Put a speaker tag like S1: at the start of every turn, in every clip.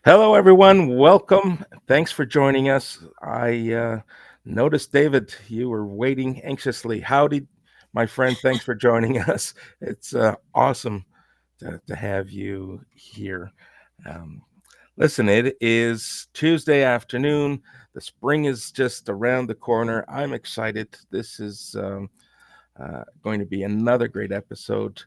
S1: Hello, everyone. Welcome. Thanks for joining us. I noticed, David, you were waiting anxiously. Howdy, my friend. Thanks for joining us. It's awesome to have you here. Um, Listen, it is Tuesday afternoon. The spring is just around the corner. I'm excited. This is going to be another great episode.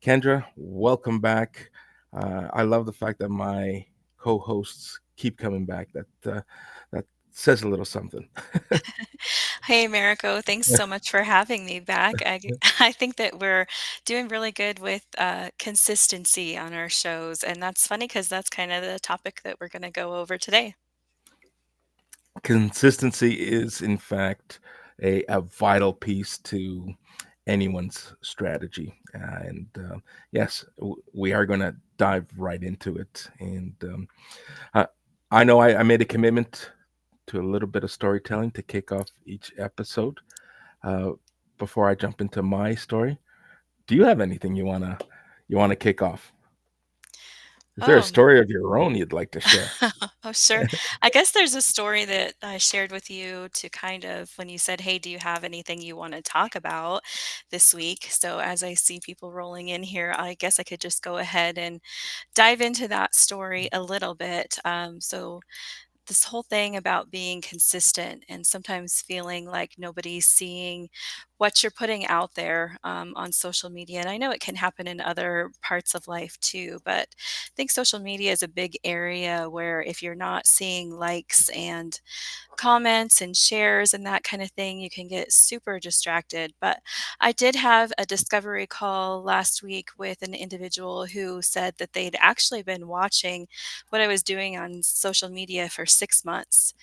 S1: Kendra, welcome back. I love the fact that my co-hosts keep coming back. That says a little something.
S2: Hey, Mariko, thanks so much for having me back. I think that we're doing really good with consistency on our shows. And that's funny because that's kind of the topic that we're going to go over today.
S1: Consistency is, in fact, a vital piece to anyone's strategy. And yes, we are going to dive right into it. And I, I know I made a commitment to a little bit of storytelling to kick off each episode. Uh, before I jump into my story, do you have anything you wanna kick off? Is there a
S2: Oh,
S1: story of your own you'd like to share?
S2: oh, sure. I guess there's a story that I shared with you to kind of when you said, "Hey, do you have anything you want to talk about this week?" So as I see people rolling in here, I guess I could just go ahead and dive into that story a little bit. So this whole thing about being consistent and sometimes feeling like nobody's seeing what you're putting out there on social media. And I know it can happen in other parts of life too, but I think social media is a big area where if you're not seeing likes and comments and shares and that kind of thing, you can get super distracted. But I did have a discovery call last week with an individual who said that they'd actually been watching what I was doing on social media for 6 months.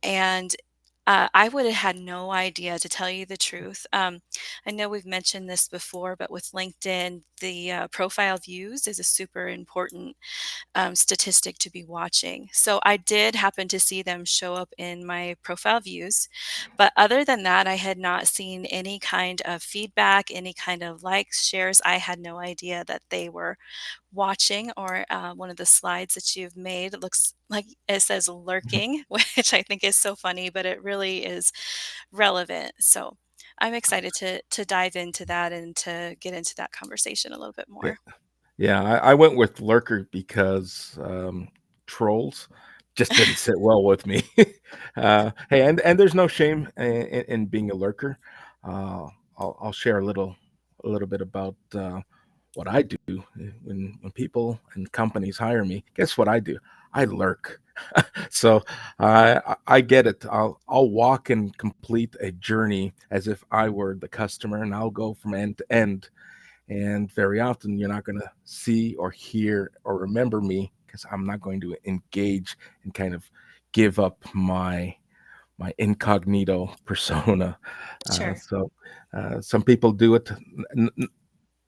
S2: And I would have had no idea, to tell you the truth. I know we've mentioned this before, but with LinkedIn, the profile views is a super important statistic to be watching. So I did happen to see them show up in my profile views. But other than that, I had not seen any kind of feedback, any kind of likes, shares. I had no idea that they were watching, or one of the slides that you've made, it looks like it says lurking, which I think is so funny, but it really is relevant. So I'm excited to dive into that and to get into that conversation a little bit
S1: Yeah,
S2: more.
S1: yeah, I went with lurker because, trolls just didn't sit well with me. Hey, and there's no shame in being a lurker. Uh, I'll share a little bit about, what I do when people and companies hire me. Guess what I do? I lurk. So I get it. I'll walk and complete a journey as if I were the customer, and I'll go from end to end. And very often, you're not going to see or hear or remember me because I'm not going to engage and kind of give up my incognito persona. Uh,
S2: Sure.
S1: so some people do it,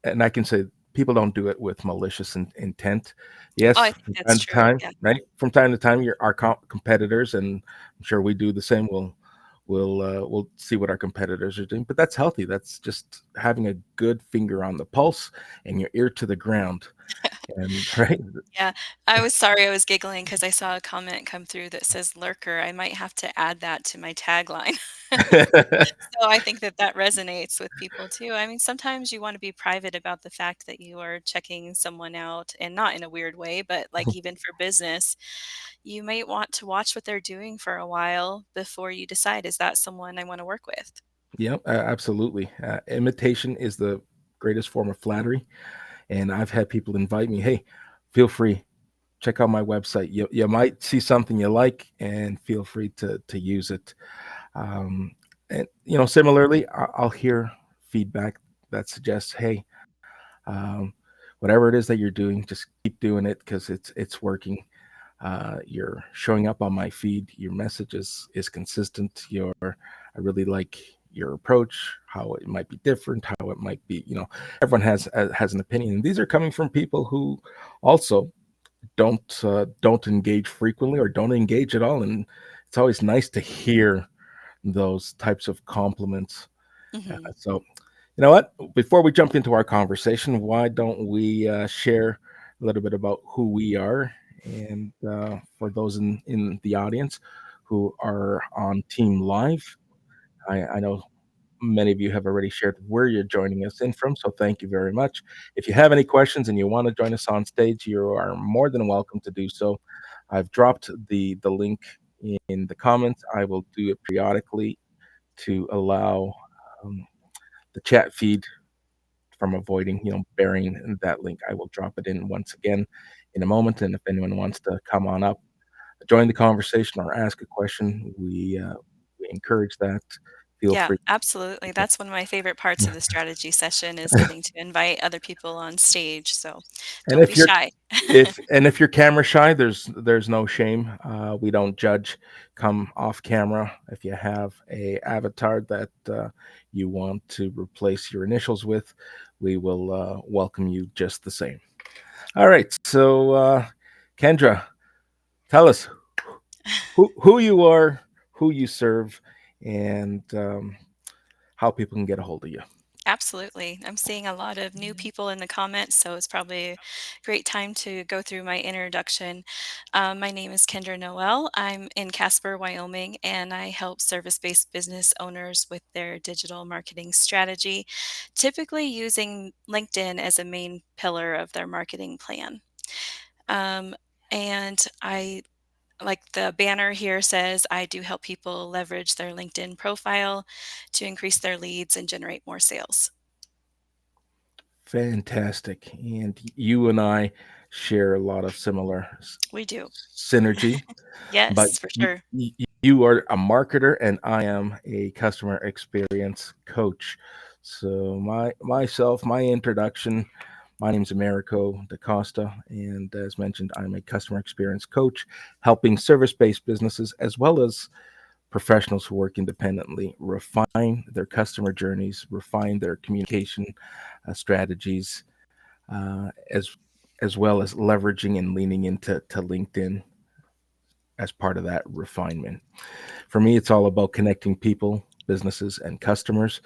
S1: and I can say people don't do it with malicious intent.
S2: Oh,
S1: Yes,
S2: I think
S1: from
S2: that's
S1: time to
S2: true.
S1: time,
S2: Yeah.
S1: right? From time to time, our competitors, and I'm sure we do the same. We'll see what our competitors are doing, but that's healthy. That's just having a good finger on the pulse and your ear to the ground, and right.
S2: Yeah, I was sorry I was giggling because I saw a comment come through that says lurker. I might have to add that to my tagline. So I think that that resonates with people too. I mean, sometimes you want to be private about the fact that you are checking someone out, and not in a weird way, but like even for business, you might want to watch what they're doing for a while before you decide, is that someone I want to work with?
S1: Yep, absolutely. Imitation is the greatest form of flattery, and I've had people invite me, "Hey, feel free, check out my website. You might see something you like, and feel free to use it." Um, and similarly, I'll hear feedback that suggests, "Hey, um, whatever it is that you're doing, just keep doing it because it's working. You're showing up on my feed. Your message is consistent. I really like your approach. How it might be different. How it might be. Everyone has an opinion. And these are coming from people who also don't engage frequently or don't engage at all. And it's always nice to hear those types of compliments.
S2: Hmm.
S1: So, you know what? Before we jump into our conversation, why don't we share a little bit about who we are And for those in the audience who are on Team Live, I know many of you have already shared where you're joining us in from, so thank you very much. If you have any questions and you want to join us on stage, you are more than welcome to do so. I've dropped the link in the comments. I will do it periodically to allow um, the chat feed from avoiding, burying that link. I will drop it in once again in a moment, and if anyone wants to come on up, join the conversation, or ask a question, we encourage that. Feel
S2: Yeah,
S1: free.
S2: absolutely. That's one of my favorite parts of the strategy session is getting to invite other people on stage. So
S1: And
S2: don't be
S1: if you're
S2: shy.
S1: if you're camera shy, there's no shame. We don't judge. Come off camera. If you have a avatar that you want to replace your initials with, we will welcome you just the same. All right. So, Kendra, tell us who you are, who you serve, and how people can get a hold of you.
S2: Absolutely. I'm seeing a lot of new people in the comments, so it's probably a great time to go through my introduction. My name is Kendra Noel. I'm in Casper, Wyoming, and I help service based business owners with their digital marketing strategy, typically using LinkedIn as a main pillar of their marketing plan. Um, and I like the banner here says, I do help people leverage their LinkedIn profile to increase their leads and generate more sales.
S1: Fantastic. And you and I share a lot of similar
S2: We do.
S1: synergy, but
S2: Yes, for sure.
S1: you are a marketer and I am a customer experience coach. So my introduction, my name's Americo DaCosta, and as mentioned, I'm a customer experience coach, helping service-based businesses as well as professionals who work independently refine their customer journeys, refine their communication strategies, as well as leveraging and leaning into LinkedIn as part of that refinement. For me, it's all about connecting people, businesses, and customers,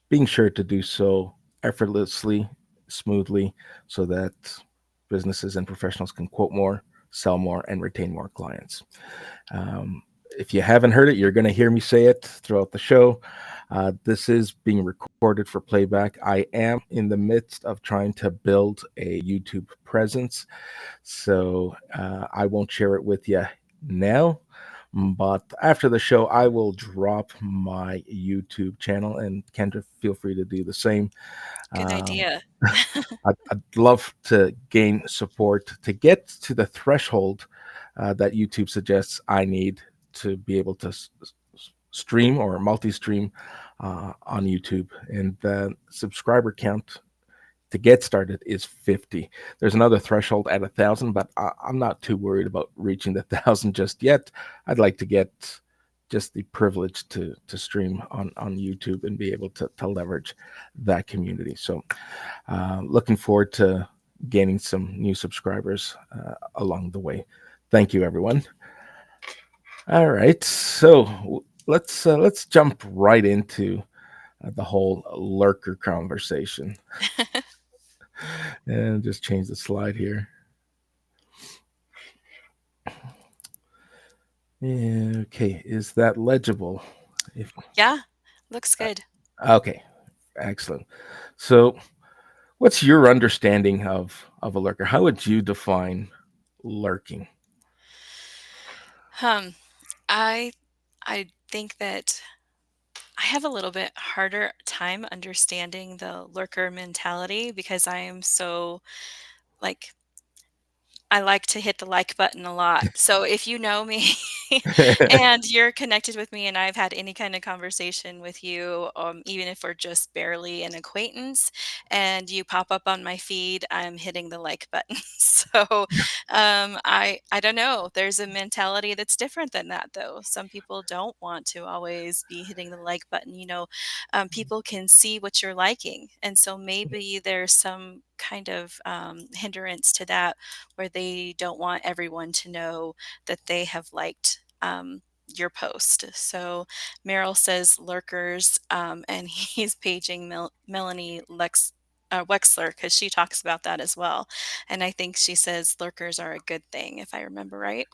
S1: being sure to do so effortlessly, smoothly, so that businesses and professionals can quote more, sell more, and retain more clients. Um, if you haven't heard it, you're going to hear me say it throughout the show. This is being recorded for playback. I am in the midst of trying to build a YouTube presence, so I won't share it with you now. But after the show, I will drop my YouTube channel, and Kendra, feel free to do the same.
S2: Good
S1: Um,
S2: idea.
S1: I'd love to gain support to get to the threshold that YouTube suggests I need to be able to stream or multi-stream on YouTube, and the subscriber count to get started is 50. There's another threshold at 1,000, but I'm not too worried about reaching the 1,000 just yet. I'd like to get just the privilege to stream on YouTube and be able to leverage that community. So, looking forward to gaining some new subscribers along the way. Thank you, everyone. All right, so let's jump right into the whole lurker conversation, and just change the slide here. Okay, is that legible? If
S2: Yeah, looks good.
S1: okay, excellent. So, what's your understanding of a lurker? How would you define lurking?
S2: Um, I I think that I have a little bit harder time understanding the lurker mentality because I am so like I like to hit the like button a lot. So if you know me and you're connected with me and I've had any kind of conversation with you, even if we're just barely an acquaintance and you pop up on my feed, I'm hitting the like button. So I don't know. There's a mentality that's different than that though. Some people don't want to always be hitting the like button. People can see what you're liking. And so maybe there's some kind of hindrance to that where they don't want everyone to know that they have liked your post. So Merrill says lurkers, and he's paging Melanie Lex. Wexler, because she talks about that as well. And I think she says lurkers are a good thing, if I remember right.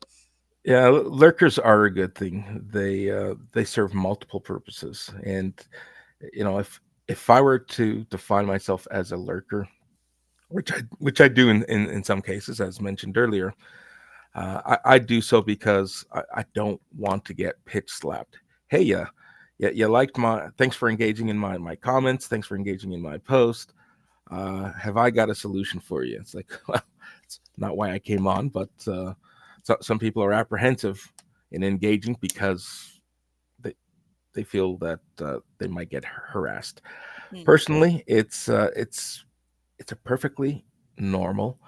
S1: Yeah, lurkers are a good thing. They serve multiple purposes, and if I were to define myself as a lurker, which I do in some cases, as mentioned earlier, I do so because I don't want to get pitch slapped. Hey, you liked my. Thanks for engaging in my comments. Thanks for engaging in my post. Have I got a solution for you? It's like, well, it's not why I came on, but some people are apprehensive in engaging because they they feel that they might get harassed.
S2: Mm,
S1: Personally, it's a perfectly normal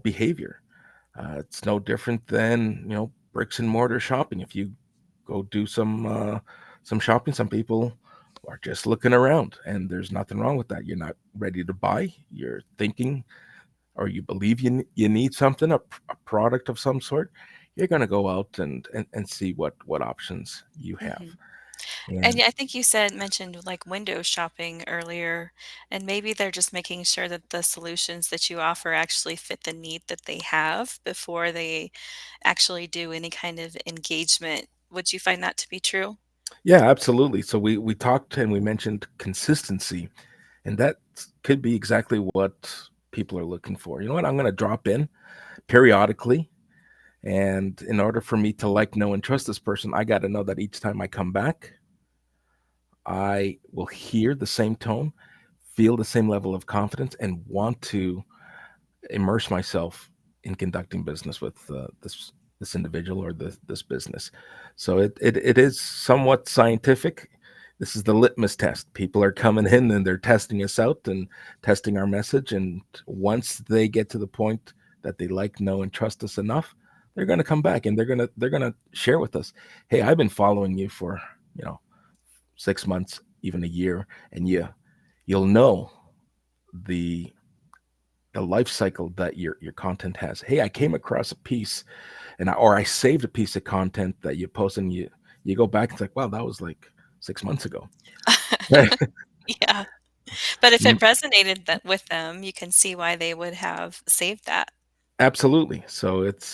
S1: behavior. It's no different than bricks and mortar shopping. If you go do some shopping, some people are just looking around, and there's nothing wrong with that. You're not ready to buy. You're thinking, or you believe you need something, a product of some sort. You're going to go out and see what options you have.
S2: mhm. And
S1: And
S2: yeah, I think you said mentioned like window shopping earlier, and maybe they're just making sure that the solutions that you offer actually fit the need that they have before they actually do any kind of engagement. Would you find that to be true?
S1: yeah, absolutely. So we talked and we mentioned consistency, and that could be exactly what people are looking for. You know what? I'm going to drop in periodically. And in order for me to like, know, and trust this person, I got to know that each time I come back, I will hear the same tone, feel the same level of confidence, and want to immerse myself in conducting business with this individual or this business. So it is somewhat scientific. This is the litmus test. People are coming in and they're testing us out and testing our message. And once they get to the point that they like, know, and trust us enough, they're going to come back and they're going to share with us. Hey, I've been following you for 6 months, even a year, and you'll know the life cycle that your content has. Hey, I came across a piece or I saved a piece of content that you post, and you go back and it's like, wow, that was like 6 months ago.
S2: Yeah. But if it
S1: Mm,
S2: resonated with them, you can see why they would have saved that.
S1: absolutely. So it's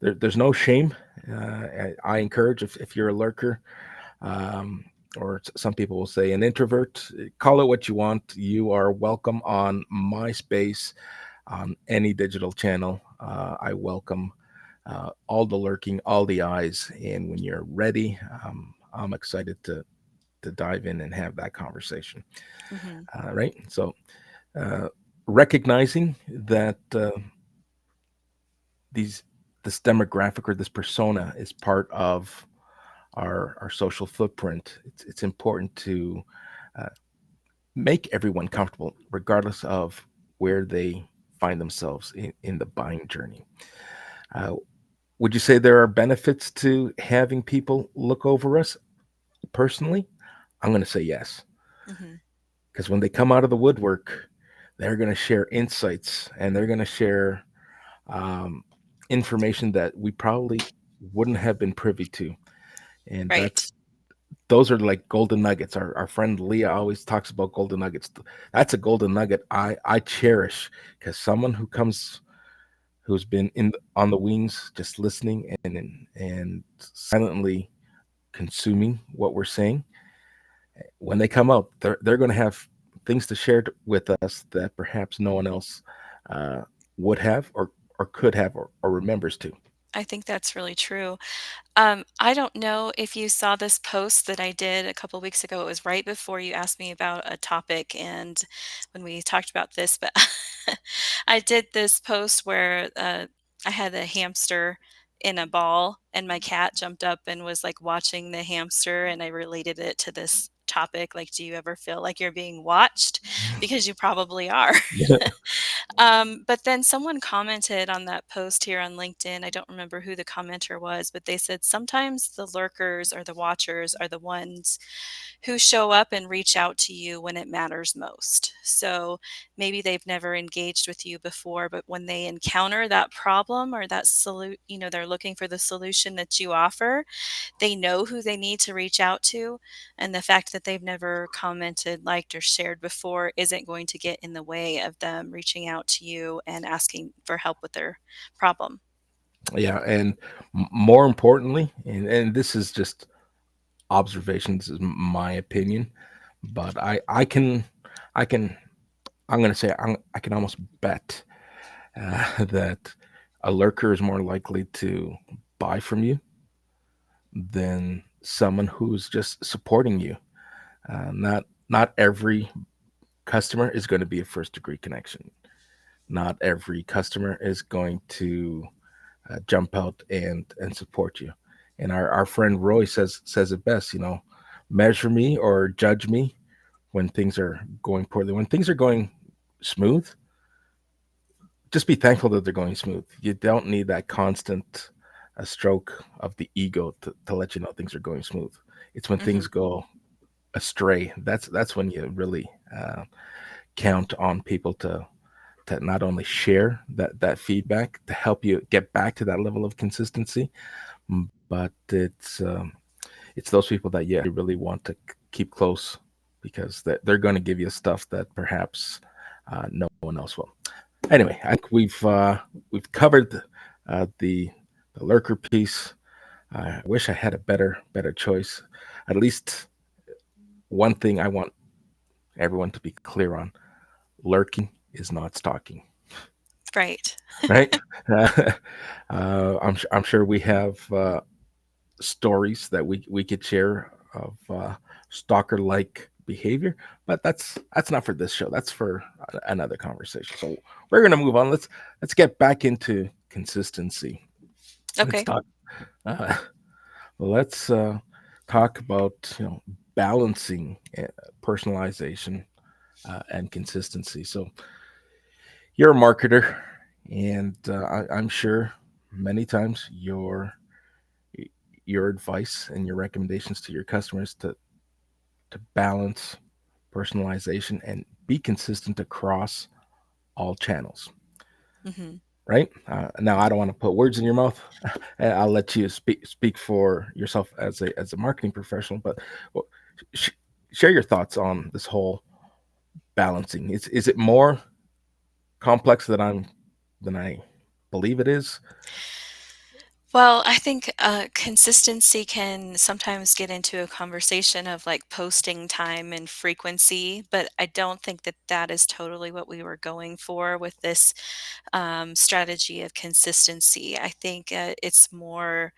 S1: there's no shame. I encourage, if you're a lurker, um, or some people will say an introvert, call it what you want. You are welcome on my space, on any digital channel. I welcome all the lurking, all the eyes, and when you're ready, I'm excited to dive in and have that conversation.
S2: Mhm.
S1: Right. So uh, recognizing that these this demographic or this persona is part of our social footprint. It's important to uh, make everyone comfortable, regardless of where they find themselves in the buying journey. Uh, would you say there are benefits to having people look over us? Personally, I'm going to say yes,
S2: Mhm.
S1: because when they come out of the woodwork, they're going to share insights and they're going to share um, information that we probably wouldn't have been privy to. And
S2: Right.
S1: those are like golden nuggets. Our friend Leah always talks about golden nuggets. That's a golden nugget I cherish, because someone who's been on the wings, just listening and silently consuming what we're saying, when they come out, they're going to have things to share with us that perhaps no one else uh, would have, or could have, or remembers to.
S2: I think that's really true. I don't know if you saw this post that I did a couple weeks ago. It was right before you asked me about a topic and when we talked about this, but I did this post where I had a hamster in a ball and my cat jumped up and was like watching the hamster and I related it to this topic like do you ever feel like you're being watched because you probably are. But then someone commented on that post here on LinkedIn. I don't remember who the commenter was, but they said sometimes the lurkers or the watchers are the ones who show up and reach out to you when it matters most. So maybe they've never engaged with you before, but when they encounter that problem or that they're looking for the solution that you offer, they know who they need to reach out to. And the fact that they've never commented, liked, or shared before isn't going to get in the way of them reaching out to you and asking for help with their problem.
S1: Yeah, and more importantly, and this is just observations, is my opinion, but I can I'm going to say I can almost bet that a lurker is more likely to buy from you than someone who's just supporting you. Not every customer is going to be a first degree connection. Not every customer is going to jump out and support you. And our friend Roy says it best. Measure me or judge me when things are going poorly. When things are going smooth, just be thankful that they're going smooth. You don't need that constant stroke of the ego to let you know things are going smooth. It's when things
S2: Hmm.
S1: go astray. That's when you really count on people to not only share that feedback to help you get back to that level of consistency, but it's those people that you really want to keep close because they're going to give you stuff that perhaps no one else will. Anyway, I think we've covered the lurker piece. I wish I had a better choice. At least one thing I want everyone to be clear on: lurking is not stalking,
S2: Right.
S1: right? I'm sure we have stories that we could share of stalker like behavior, but that's not for this show. That's for another conversation. So we're gonna move on. Let's get back into consistency. Let's
S2: Okay.
S1: talk. Uh, let's talk about balancing personalization and consistency. So you're a marketer, and I'm sure many times your advice and your recommendations to your customers to balance personalization and be consistent across all channels,
S2: Hmm.
S1: right? Now, I don't want to put words in your mouth. I'll let you speak for yourself as a marketing professional, but well, sh- share your thoughts on this whole balancing. Is it more complex than I believe it is?
S2: Well, I think consistency can sometimes get into a conversation of like posting time and frequency, but I don't think that that is totally what we were going for with this strategy of consistency. I think it's more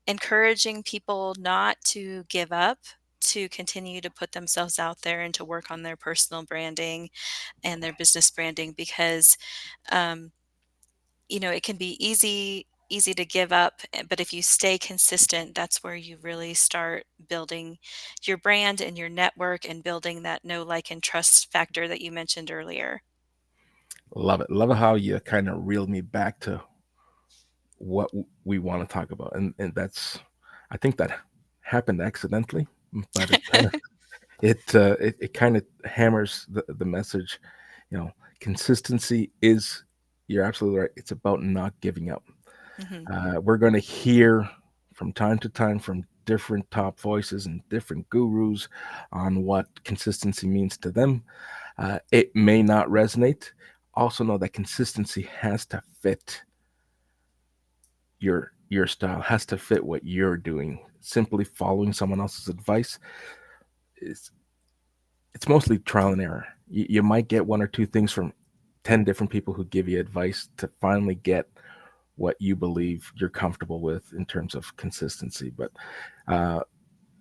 S2: encouraging people not to give up, to continue to put themselves out there and to work on their personal branding and their business branding because um, it can be easy to give up, but if you stay consistent, that's where you really start building your brand and your network and building that know, like, and trust factor that you mentioned earlier.
S1: Love it. Love how you kind of reeled me back to what we want to talk about, and that's I think that happened accidentally, but it kind of hammers the message. Consistency is, you're absolutely right, it's about not giving up.
S2: Hmm.
S1: We're going to hear from time to time from different top voices and different gurus on what consistency means to them. It may not resonate. Also know that consistency has to fit your style, has to fit what you're doing. Simply following someone else's advice is, it's mostly trial and error. You might get one or two things from 10 different people who give you advice to finally get what you believe you're comfortable with in terms of consistency. But uh,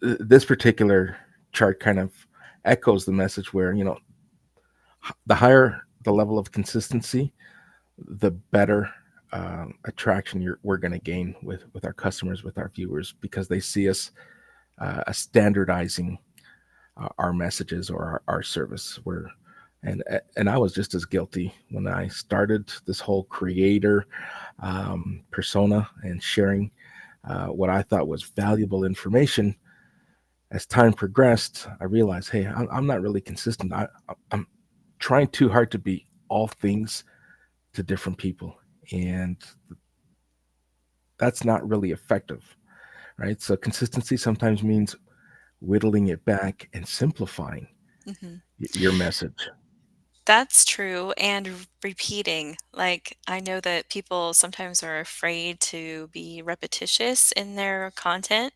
S1: this particular chart kind of echoes the message where, the higher the level of consistency, the better attraction we're going to gain with our customers, with our viewers, because they see us standardizing our messages or our service. And I was just as guilty when I started this whole creator persona and sharing what I thought was valuable information. As time progressed, I realized, hey, I'm not really consistent. I'm trying too hard to be all things to different people, and that's not really effective, right? So consistency sometimes means whittling it back and simplifying
S2: Mhm.
S1: your message.
S2: That's true, and repeating. Like, I know that people sometimes are afraid to be repetitious in their content,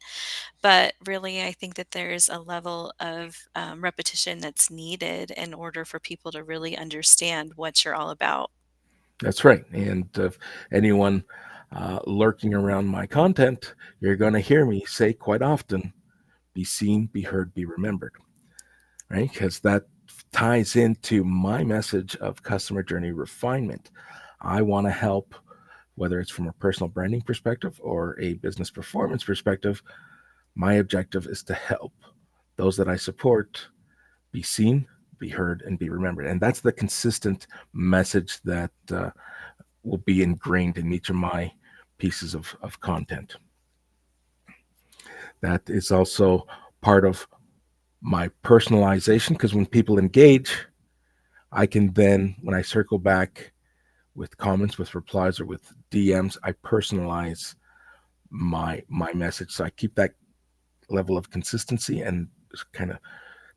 S2: but really, I think that there's a level of repetition that's needed in order for people to really understand what you're all about.
S1: That's right. And if anyone lurking around my content, you're going to hear me say quite often, be seen, be heard, be remembered, right? Because that ties into my message of customer journey refinement. I want to help, whether it's from a personal branding perspective or a business performance perspective. My objective is to help those that I support be seen, be heard, and be remembered. And that's the consistent message that will be ingrained in each of my pieces of content. That is also part of my personalization because when people engage, I can then, when I circle back with comments, with replies, or with DMs, I personalize my message. So I keep that level of consistency and kind of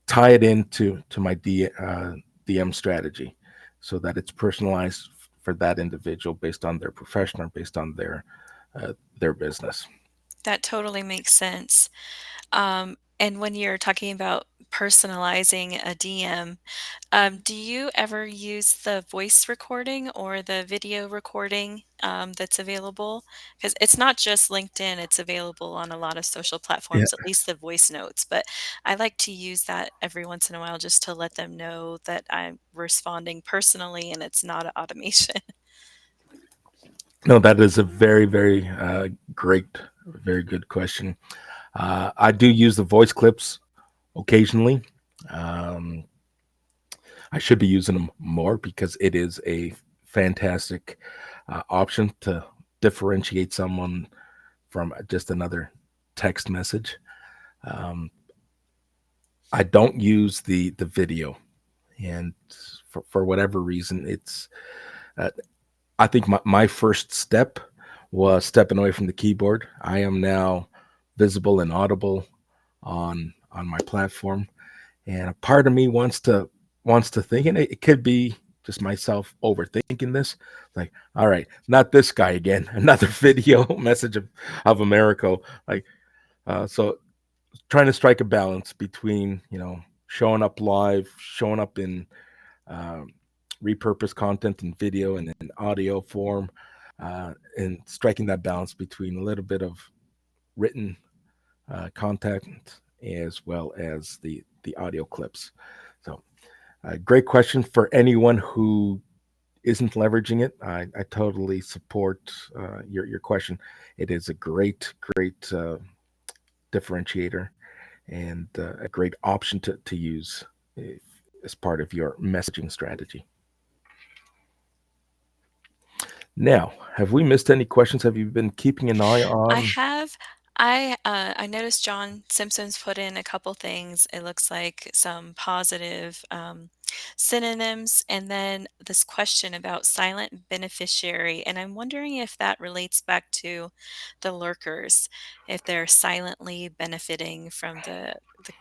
S1: tie it into my DM strategy, so that it's personalized for that individual based on their profession or based on their business.
S2: That totally makes sense. And when you're talking about personalizing a DM, do you ever use the voice recording or the video recording that's available? Because it's not just LinkedIn, it's available on a lot of social
S1: Yeah.
S2: platforms, at least the voice notes. But I like to use that every once in a while just to let them know that I'm responding personally and it's not an automation.
S1: No, that is a very, very great, very good question. I do use the voice clips occasionally. Um, I should be using them more because it is a fantastic option to differentiate someone from just another text message. Um, I don't use the video, and for whatever reason, it's. I think my first step was stepping away from the keyboard. I am now visible and audible on my platform, and a part of me wants to think, and it could be just myself overthinking this. Like, all right, not this guy again. Another video message of America. Like, so trying to strike a balance between showing up live, showing up in um, repurposed content in video and in audio form, and striking that balance between a little bit of written content as well as the audio clips. So, great question for anyone who isn't leveraging it. I totally support your question. It is a great differentiator and a great option to use as part of your messaging strategy. Now, have we missed any questions? Have you been keeping an eye
S2: I
S1: on?
S2: have. I noticed John Simpson's put in a couple things. It looks like some positive synonyms, and then this question about silent beneficiary. And I'm wondering if that relates back to the lurkers, if they're silently benefiting from the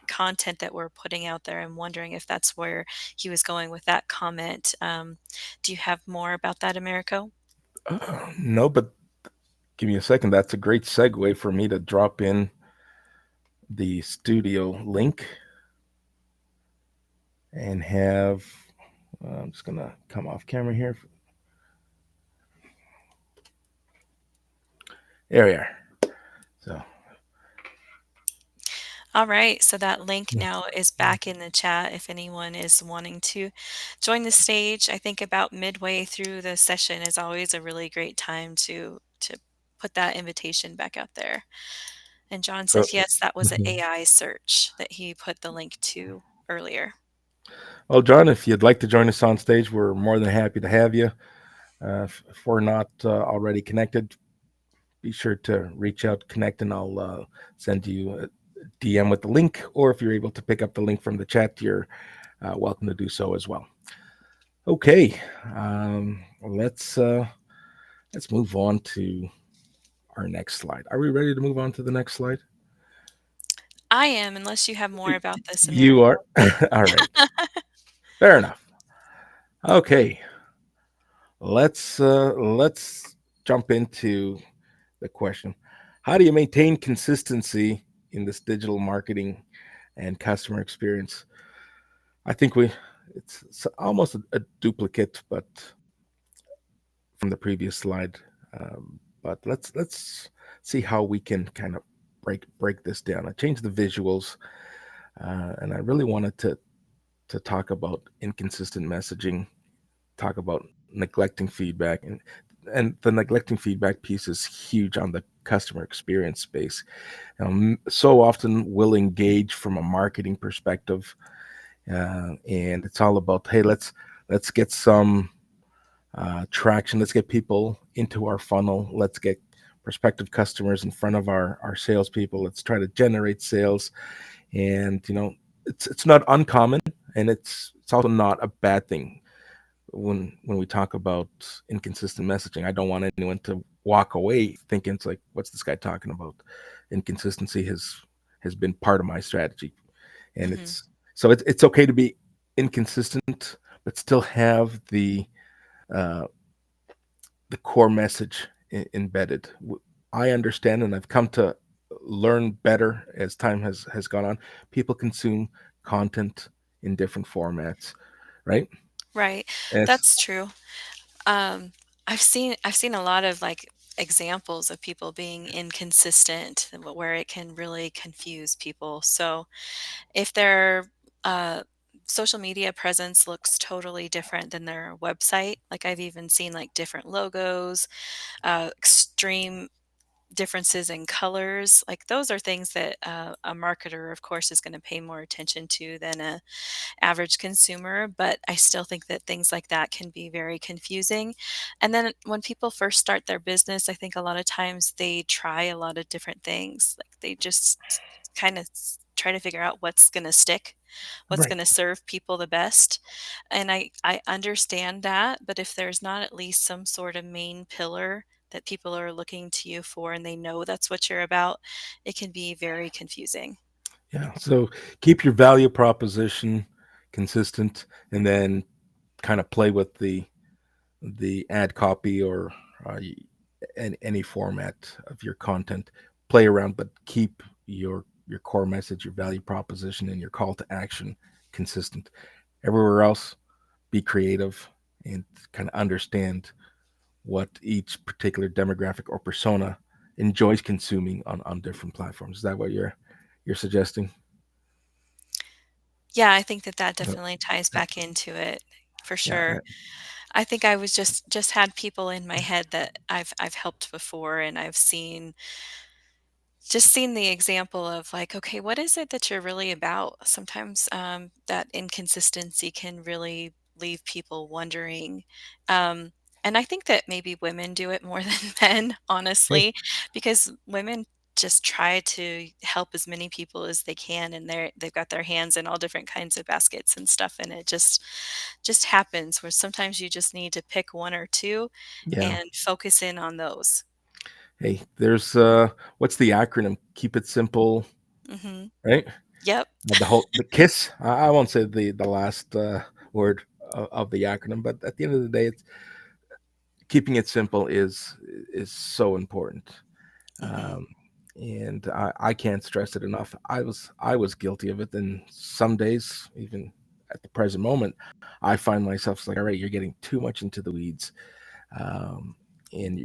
S2: content that we're putting out there. I'm wondering if that's where he was going with that comment. Do you have more about that, Americo?
S1: No, but give me a second. That's a great segue for me to drop in the studio link and have. I'm just gonna come off camera here. There we are. So,
S2: All right, so that link now is back in the chat if anyone is wanting to join the stage. I think about midway through the session is always a really great time to put that invitation back out there. And John
S1: so
S2: says yes, that was an
S1: mhm.
S2: AI search that he put the link to earlier.
S1: Well, John, if you'd like to join us on stage, we're more than happy to have you. If we're not already connected, be sure to reach out, connect, and I'll send you a DM with the link. Or if you're able to pick up the link from the chat, you're welcome to do so as well. Okay, let's move on to our next slide. Are we ready to move on to the next slide?
S2: I am, unless you have more about this in there.
S1: You are. All right. Fair enough. Okay, let's jump into the question. How do you maintain consistency in this digital marketing and customer experience? I think it's almost a duplicate, but from the previous slide. But let's see how we can kind of break this down. I changed the visuals, and I really wanted to talk about inconsistent messaging, talk about neglecting feedback, and the neglecting feedback piece is huge on the customer experience space. So often we'll engage from a marketing perspective, and it's all about, hey, let's get some traction. Let's get people into our funnel. Let's get prospective customers in front of our salespeople. Let's try to generate sales. And it's not uncommon, and it's also not a bad thing when we talk about inconsistent messaging. I don't want anyone to walk away thinking it's like, what's this guy talking about? Inconsistency has been part of my strategy, and
S2: Hmm.
S1: it's okay to be inconsistent, but still have uh, the core message embedded. I understand, and I've come to learn better as time has gone on. People consume content in different formats, right?
S2: Right.
S1: And it's
S2: That's true. Um, I've seen a lot of like examples of people being inconsistent where it can really confuse people. So if their uh, social media presence looks totally different than their website, like I've even seen like different logos, extreme differences in colors, like those are things that a marketer, of course, is going to pay more attention to than a average consumer, but I still think that things like that can be very confusing. And then when people first start their business, I think a lot of times they try a lot of different things. Like they just kind of try to figure out what's going to stick, what's
S1: right.
S2: going to serve people the best. And I understand that, but if there's not at least some sort of main pillar that people are looking to you for and they know that's what you're about, it can be very confusing.
S1: Yeah. So keep your value proposition consistent, and then kind of play with the ad copy or uh, any format of your content. Play around, but keep your core message, your value proposition, and your call to action consistent. Everywhere else, be creative and kind of understand what each particular demographic or persona enjoys consuming on different platforms. Is that what you're suggesting?
S2: Yeah, I think that that
S1: Uh,
S2: definitely ties back into it for
S1: Yeah,
S2: sure. I think I was just had people in my head that I've helped before, and I've seen the example of like, okay, what is it that you're really about? Sometimes that inconsistency can really leave people wondering. Um, and I think that maybe women do it more than men,
S1: hey,
S2: honestly, because women just try to help as many people as they can, and they've got their hands in all different kinds of baskets and stuff, and it just happens where sometimes you just need to pick one or two
S1: yeah.
S2: and focus in on those.
S1: Hey, there's what's the acronym? Keep it simple,
S2: Hmm.
S1: right?
S2: Yep.
S1: The KISS. I won't say the last word of the acronym, but at the end of the day, it's keeping it simple is so important.
S2: Hmm.
S1: Um, and I can't stress it enough. I was guilty of it, and some days, even at the present moment, I find myself like, all right, you're getting too much into the weeds, um, and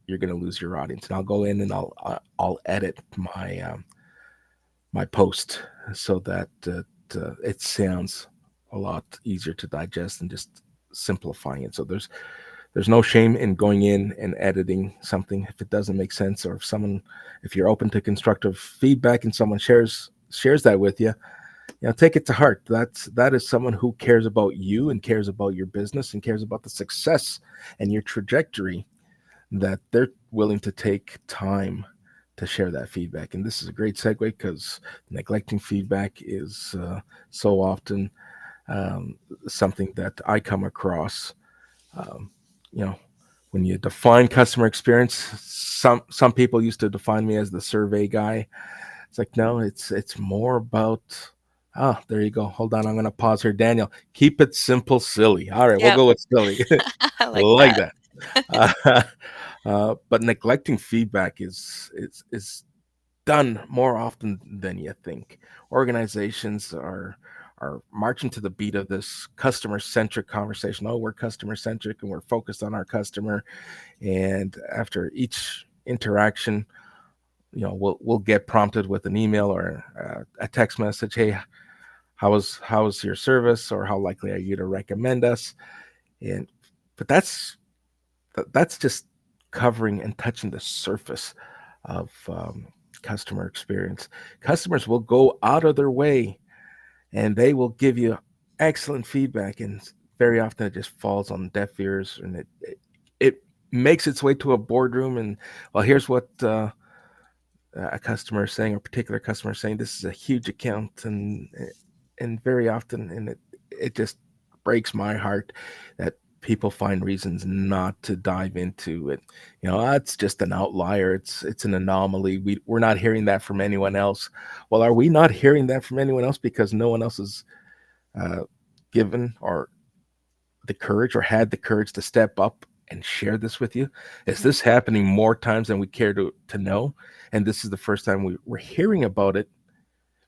S1: you're going to lose your audience. And I'll go in and I'll edit my post so that it sounds a lot easier to digest and just simplifying it. So there's no shame in going in and editing something if it doesn't make sense, or if you're open to constructive feedback and someone shares that with you, take it to heart. That is someone who cares about you and cares about your business and cares about the success and your trajectory, that they're willing to take time to share that feedback. And this is a great segue because neglecting feedback is so often um, something that I come across. Um, you know, when you define customer experience, some people used to define me as the survey guy. It's like, no, it's more about. Ah, there you go. Hold on, I'm going to pause here, Daniel. Keep it simple, silly. All right, we'll
S2: Yep,
S1: go with silly.
S2: I like
S1: Like
S2: that.
S1: that. But neglecting feedback is done more often than you think. Organizations are marching to the beat of this customer centric conversation. Oh, we're customer centric and we're focused on our customer. And after each interaction, we'll get prompted with an email or a text message. Hey, how's your service, or how likely are you to recommend us? And but that's just covering and touching the surface of customer experience. Customers will go out of their way and they will give you excellent feedback, and very often it just falls on deaf ears, and it makes its way to a boardroom. And well, here's what a customer is saying, or a particular customer is saying. This is a huge account, and very often, and it just breaks my heart that people find reasons not to dive into it. That's just an outlier. It's an anomaly. We're not hearing that from anyone else. Well, are we not hearing that from anyone else because no one else has uh, given or the courage or had the courage to step up and share this with you? Is
S2: Mhm.
S1: this happening more times than we care to know? And this is the first time we're hearing about it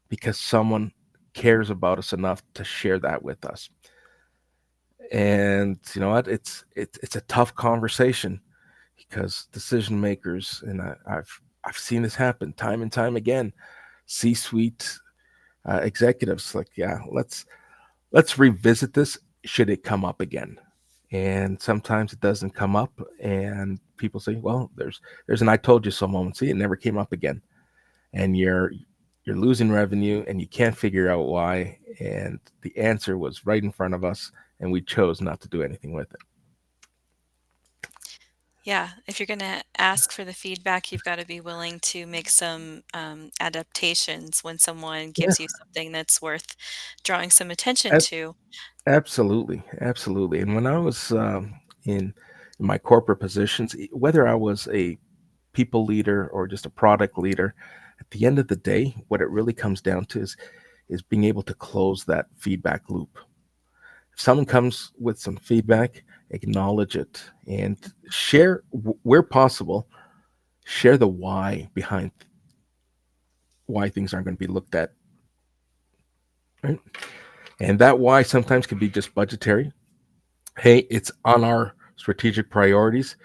S1: because someone cares about us enough to share that with us. And you know what? It's a tough conversation because decision makers, and I've seen this happen time and time again. C-suite executives, like, yeah, let's revisit this. Should it come up again? And sometimes it doesn't come up, and people say, well, there's an "I told you so" moment. See, it never came up again, and you're losing revenue and you can't figure out why. And the answer was right in front of us, and we chose not to do anything with it.
S2: Yeah, if you're gonna ask for the feedback, you've gotta be willing to make some, adaptations when someone
S1: Yeah,
S2: gives you something that's worth drawing some attention
S1: ab-
S2: to.
S1: absolutely, absolutely. And when I was in my corporate positions, whether I was a people leader or just a product leader, at the end of the day, what it really comes down to is being able to close that feedback loop. If someone comes with some feedback, acknowledge it and share where possible, share the why behind why things aren't going to be looked at, right? And that why sometimes can be just budgetary. Hey, it's on our strategic priorities.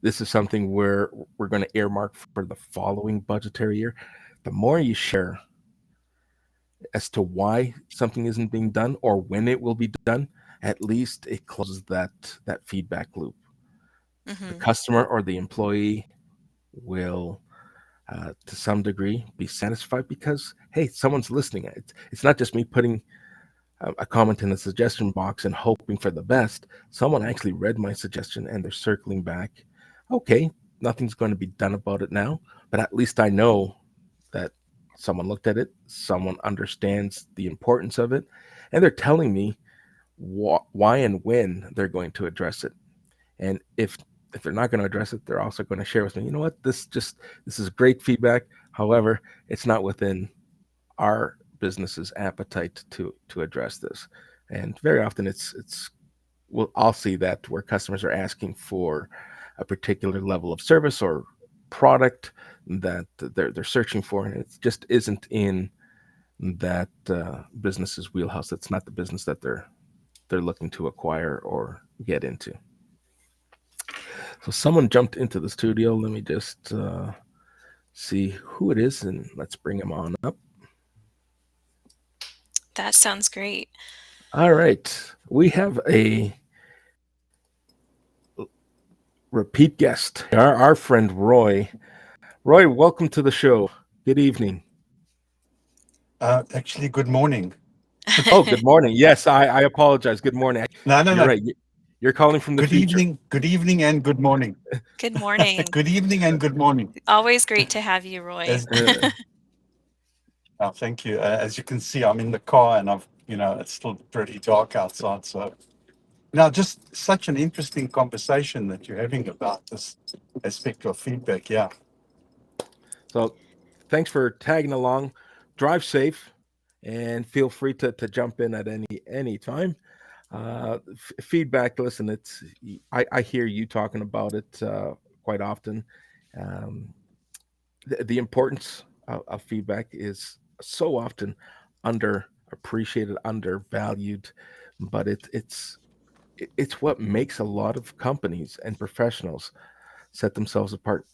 S1: This is something where we're going to earmark for the following budgetary year. The more you share as to why something isn't being done or when it will be done, at least it closes that feedback loop. The
S2: Mhm.
S1: customer or the employee will, to some degree, be satisfied because hey, someone's listening. It's not just me putting a comment in the suggestion box and hoping for the best. Someone actually read my suggestion and they're circling back. Okay, nothing's going to be done about it now, but at least I know that someone looked at it, someone understands the importance of it, and they're telling me why and when they're going to address it. And if they're not going to address it, they're also going to share with me, you know what, this is great feedback. However, it's not within our business's appetite to address this. And very often it's well, I'll see that where customers are asking for a particular level of service or product that they're searching for, and it just isn't in that business's wheelhouse. That's not the business that they're looking to acquire or get into. So someone jumped into the studio. Let me just see who it is, and let's bring him on up.
S2: That sounds great.
S1: All right, we have a repeat guest, our friend Roy. Roy, welcome to the show. Good evening.
S3: Actually, good morning.
S1: Oh, good morning. Yes, I apologize. Good morning.
S3: No, no,
S1: You're
S3: no.
S1: right. You're calling from the future.
S3: Good evening, and good morning.
S2: Good morning.
S3: Good evening and good morning.
S2: Always great to have you, Roy.
S3: As,
S1: Uh,
S3: thank you. As you can see, I'm in the car, and it's still pretty dark outside. So now, just such an interesting conversation that you're having about this aspect of feedback. Yeah.
S1: so thanks for tagging along. Drive safe and feel free to jump in at any time. Feedback, listen, I hear you talking about it quite often. Um, the importance of feedback is so often underappreciated, undervalued, but it's what makes a lot of companies and professionals set themselves apart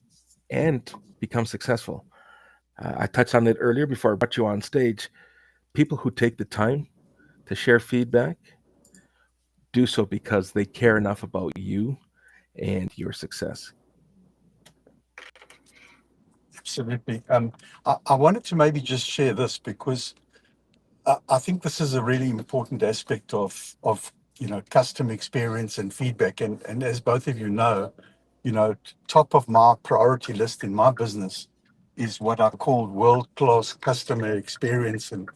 S1: and become successful. I touched on it earlier before I brought you on stage. People who take the time to share feedback do so because they care enough about you and your success.
S3: Absolutely. I wanted to maybe just share this because I think this is a really important aspect of customer experience and feedback. And as both of top of my priority list in my business is what I call world-class customer experience, and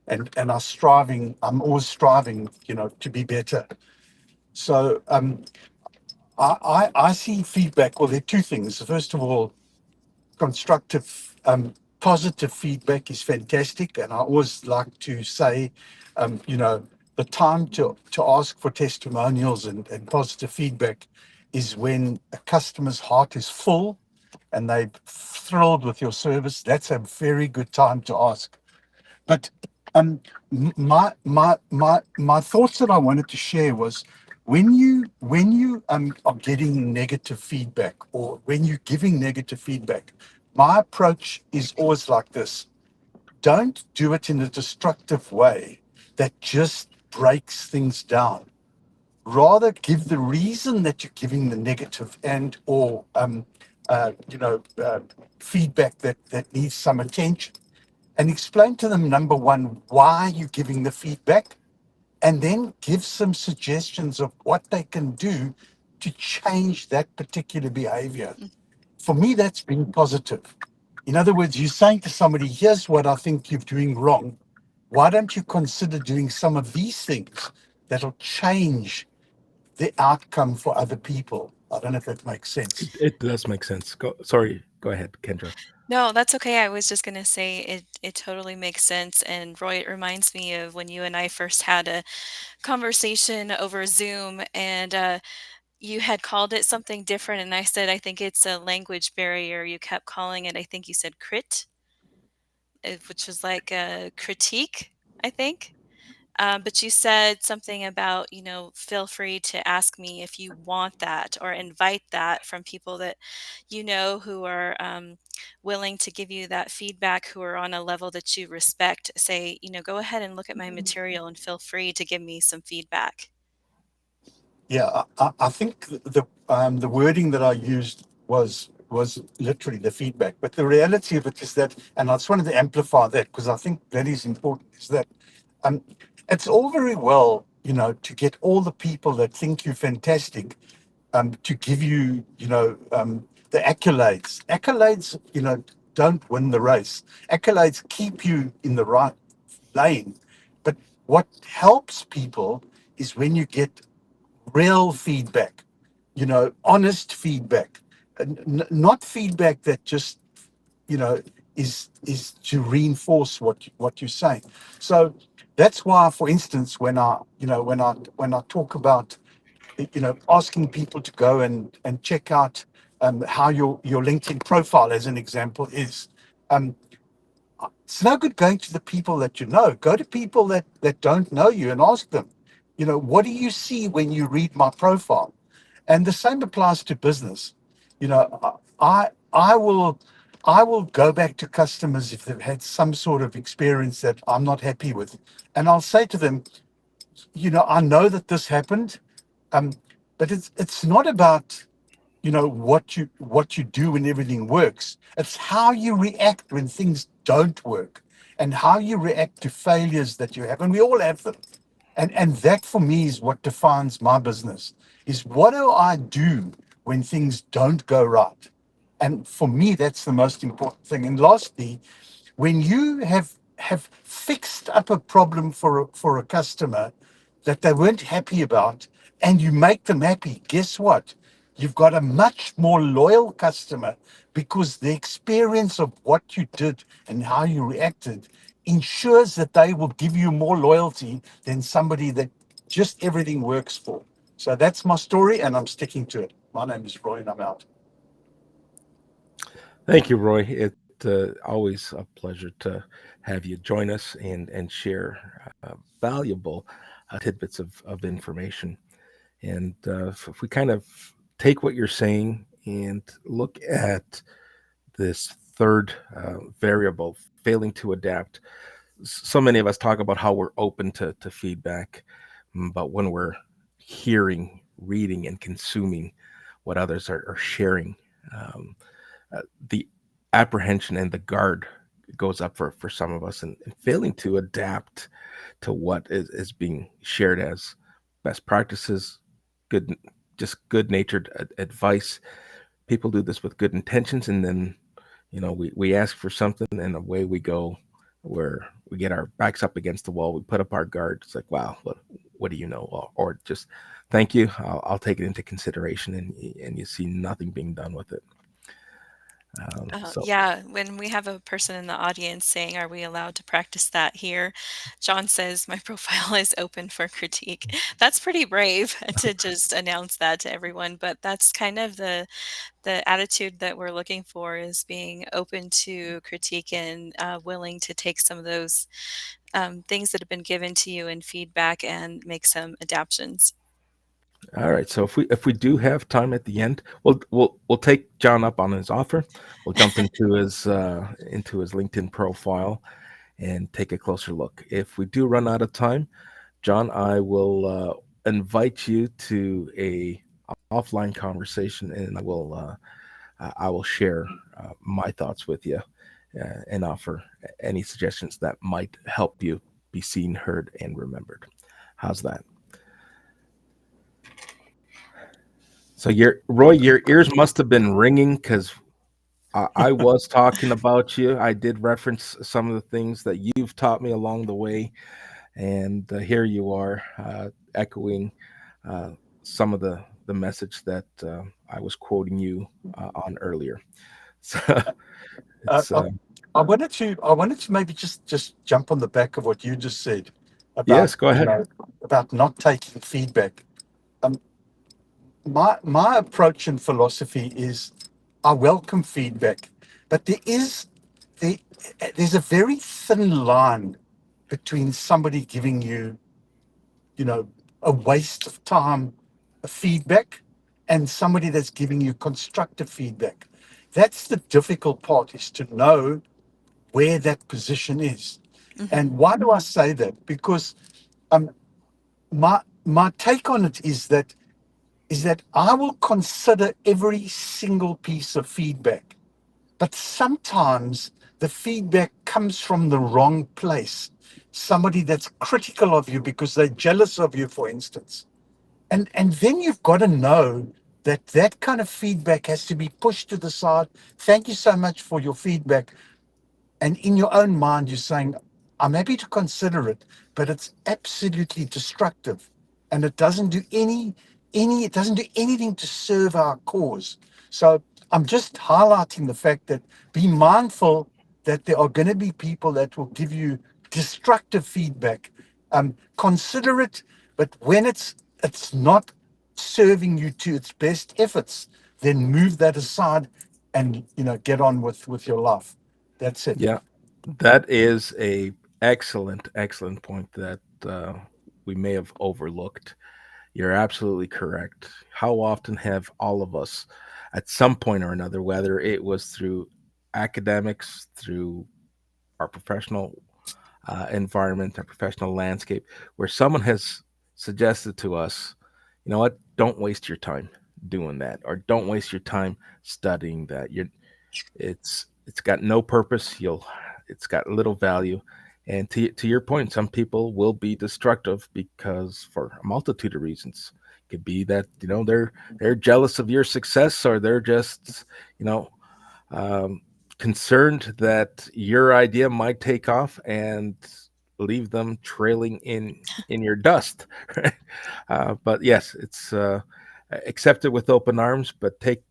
S3: I'm always striving, to be better. So I see feedback. Well, there are two things. First of all, constructive, positive feedback is fantastic, and I always like to say, the time to ask for testimonials and positive feedback is when a customer's heart is full and they're thrilled with your service. That's a very good time to ask. But my thoughts that I wanted to share was when you are getting negative feedback, or when you're giving negative feedback, my approach is always like this: don't do it in a destructive way that just breaks things down. Rather, give the reason that you're giving the negative and or feedback that needs some attention, and explain to them, number one, why you're giving the feedback, and then give some suggestions of what they can do to change that particular behavior. For me, that's being positive. In other words, you're saying to somebody, here's what I think you're doing wrong. Why don't you consider doing some of these things that'll change the outcome for other people? I don't know if that makes sense.
S1: It does make sense. Go ahead, Kendra.
S2: No, that's okay. I was just gonna say it totally makes sense. And Roy, it reminds me of when you and I first had a conversation over Zoom, and you had called it something different, and I said I think it's a language barrier. You kept calling it, I think you said crit, which was like a critique, I think. But you said something about, feel free to ask me if you want that, or invite that from people that who are willing to give you that feedback, who are on a level that you respect. Say, go ahead and look at my material and feel free to give me some feedback.
S3: Yeah, I think the wording that I used was literally the feedback, but the reality of it is that, and I just wanted to amplify that because I think that is important, is that um, it's all very well, to get all the people that think you're fantastic to give you, the accolades. Accolades, don't win the race. Accolades keep you in the right lane, but what helps people is when you get real feedback, honest feedback, not feedback that just, you know, is to reinforce what you're saying. So that's why, for instance, when I talk about, asking people to go and check out how your LinkedIn profile, as an example, is. Um, it's no good going to the people that you know. Go to people that don't know you and ask them, what do you see when you read my profile? And the same applies to business. I will go back to customers if they've had some sort of experience that I'm not happy with, and I'll say to them, I know that this happened, um, but it's not about what you do when everything works. It's how you react when things don't work. and how you react to failures that you have. And we all have them. And that for me is what defines my business, is what do I do when things don't go right? And for me, that's the most important thing. And lastly, when you have fixed up a problem for a customer that they weren't happy about, and you make them happy, guess what? You've got a much more loyal customer, because the experience of what you did and how you reacted ensures that they will give you more loyalty than somebody that just everything works for. So that's my story, and I'm sticking to it. My name is Roy, and I'm out.
S1: Thank you, Roy. It always a pleasure to have you join us and share valuable tidbits of information. And if we kind of take what you're saying and look at this third variable, failing to adapt. So many of us talk about how we're open to feedback, but when we're hearing, reading, and consuming what others are sharing, um, the apprehension and the guard goes up for some of us, and failing to adapt to what is being shared as best practices, good, just good natured advice. People do this with good intentions, and then we ask for something and away we go, where we get our backs up against the wall, we put up our guard. It's like, wow, what do you know? Or just thank you, I'll take it into consideration, and you see nothing being done with it. So
S2: Yeah, when we have a person in the audience saying, "Are we allowed to practice that here?" John says, "My profile is open for critique." That's pretty brave to just announce that to everyone, but that's kind of the attitude that we're looking for, is being open to critique and willing to take some of those things that have been given to you in feedback and make some adaptations.
S1: all right, so if we do have time at the end, we'll take John up on his offer. We'll jump into his LinkedIn profile and take a closer look. If we do run out of time, John, I will invite you to a offline conversation, and I will share my thoughts with you, and offer any suggestions that might help you be seen, heard, and remembered. How's that? So your ears must have been ringing, because I was talking about you. I did reference some of the things that you've taught me along the way, and here you are, echoing uh, some of the message that I was quoting you on earlier. So
S3: Uh,
S1: it's
S3: I, I wanted to maybe just jump on the back of what you just said about
S1: yes, go ahead.
S3: about not taking feedback. Um, my approach and philosophy is I welcome feedback, but there, there's a very thin line between somebody giving you, you know, a waste of time, a feedback, and somebody that's giving you constructive feedback. That's the difficult part, is to know where that position is.
S2: Hmm.
S3: And why do I say that? Because um, my take on it is that I will consider every single piece of feedback, but sometimes the feedback comes from the wrong place. Somebody that's critical of you because they're jealous of you, for instance. And then you've got to know that that kind of feedback has to be pushed to the side. Thank you so much for your feedback. And in your own mind, you're saying, I'm happy to consider it, but it's absolutely destructive. And it doesn't do it doesn't do anything to serve our cause. So I'm just highlighting the fact that be mindful that there are going to be people that will give you destructive feedback. Consider it, but when it's not serving you to its best efforts, then move that aside and get on with your life. That's it.
S1: Yeah, that is a excellent point that we may have overlooked. You're absolutely correct. How often have all of us, at some point or another, whether it was through academics, through our professional environment, our professional landscape, where someone has suggested to us, you know what, don't waste your time doing that, or don't waste your time studying that. It's got no purpose. it's got little value. And to your point, some people will be destructive because for a multitude of reasons. It could be that they're jealous of your success, or they're just you know um, concerned that your idea might take off and leave them trailing in your dust. Right? But yes, it's accept it with open arms, but take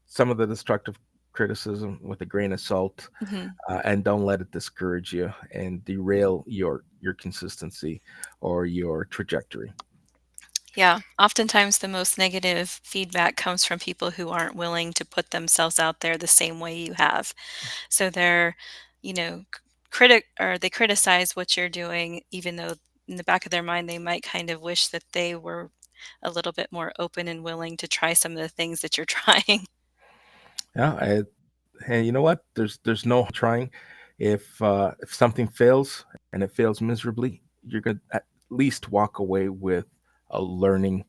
S1: some of the destructive criticism with a grain of salt,
S2: Mhm.
S1: and don't let it discourage you and derail your consistency or your trajectory.
S2: Yeah, oftentimes the most negative feedback comes from people who aren't willing to put themselves out there the same way you have. So they're, you know, they criticize what you're doing, even though in the back of their mind they might kind of wish that they were a little bit more open and willing to try some of the things that you're trying.
S1: Yeah, and you know what? There's no trying. If something fails and it fails miserably, you're gonna at least walk away with a learning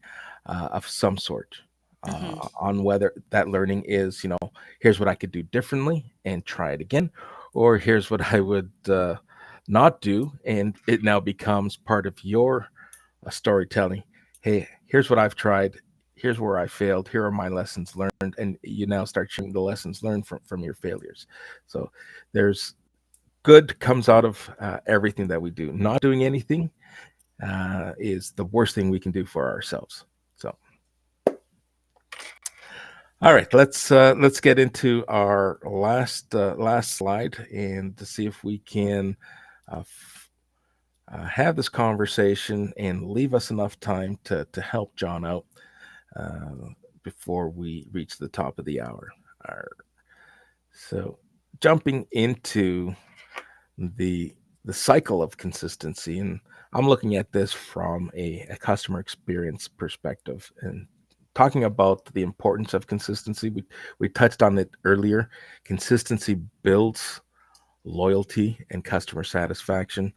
S1: of some sort.
S2: Mhm.
S1: On whether that learning is, here's what I could do differently and try it again, or here's what I would not do, and it now becomes part of your storytelling. Hey, here's what I've tried. Here's where I failed. Here are my lessons learned, and you now start sharing the lessons learned from your failures. So there's good comes out of everything that we do. Not doing anything is the worst thing we can do for ourselves. So, all right, let's get into our last slide and to see if we can uh, have this conversation and leave us enough time to help John out uh, before we reach the top of the hour. Our- So, jumping into the the cycle of consistency, and I'm looking at this from a customer experience perspective and talking about the importance of consistency. We touched on it earlier. Consistency builds loyalty and customer satisfaction,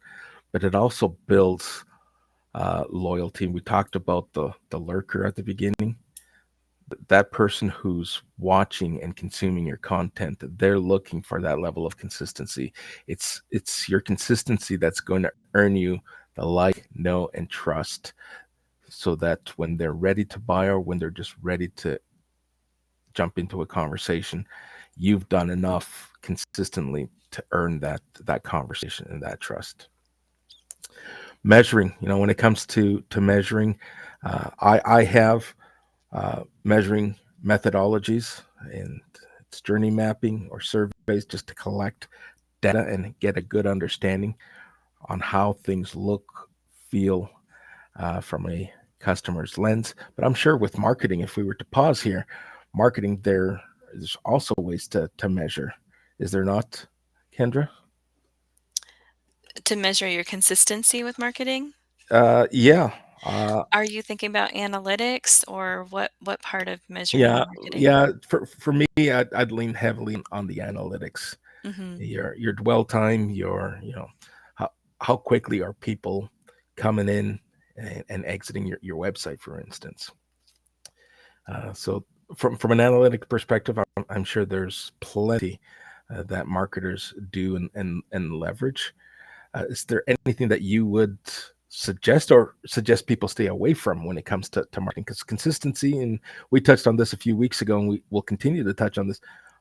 S1: but it also builds loyalty. We talked about the lurker at the beginning. That person who's watching and consuming your content, they're looking for that level of consistency. It's your consistency that's going to earn you the like, know, and trust, so that when they're ready to buy or when they're just ready to jump into a conversation, you've done enough consistently to earn that conversation and that trust. Measuring, when it comes to measuring, I have measuring methodologies, and it's journey mapping or surveys just to collect data and get a good understanding on how things look, feel from a customer's lens. But I'm sure with marketing, if we were to pause here, marketing there's also ways to measure. Is there not, Kendra?
S2: To measure your consistency with marketing?
S1: Yeah. Uh,
S2: Are you thinking about analytics or what part of measuring
S1: yeah,
S2: marketing?
S1: yeah. For me, I'd lean heavily on the analytics.
S2: Mhm.
S1: Your dwell time, how quickly are people coming in and exiting your website, for instance. So from an analytic perspective, I'm sure there's plenty that marketers do and leverage. Is there anything that you would suggest people stay away from when it comes to marketing? Because consistency, and we touched on this a few weeks ago, and we will continue to touch on this.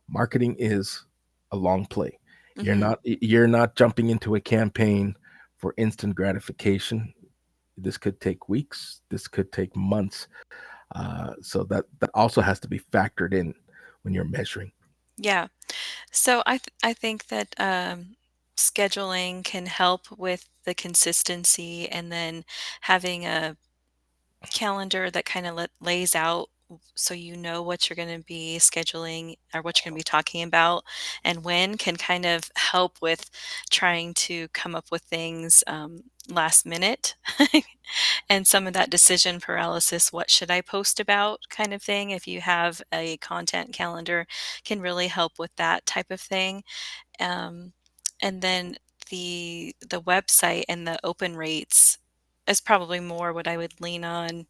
S1: Marketing is a long play.
S2: Mhm.
S1: You're not jumping into a campaign for instant gratification. This could take weeks. This could take months. So that also has to be factored in when you're measuring.
S2: Yeah. So I think that scheduling can help with the consistency, and then having a calendar that kind of lays out so you know what you're going to be scheduling or what you're going to be talking about and when can kind of help with trying to come up with things last minute and some of that decision paralysis, what should I post about kind of thing. If you have a content calendar, can really help with that type of thing. um, and then the website and the open rates is probably more what I would lean on.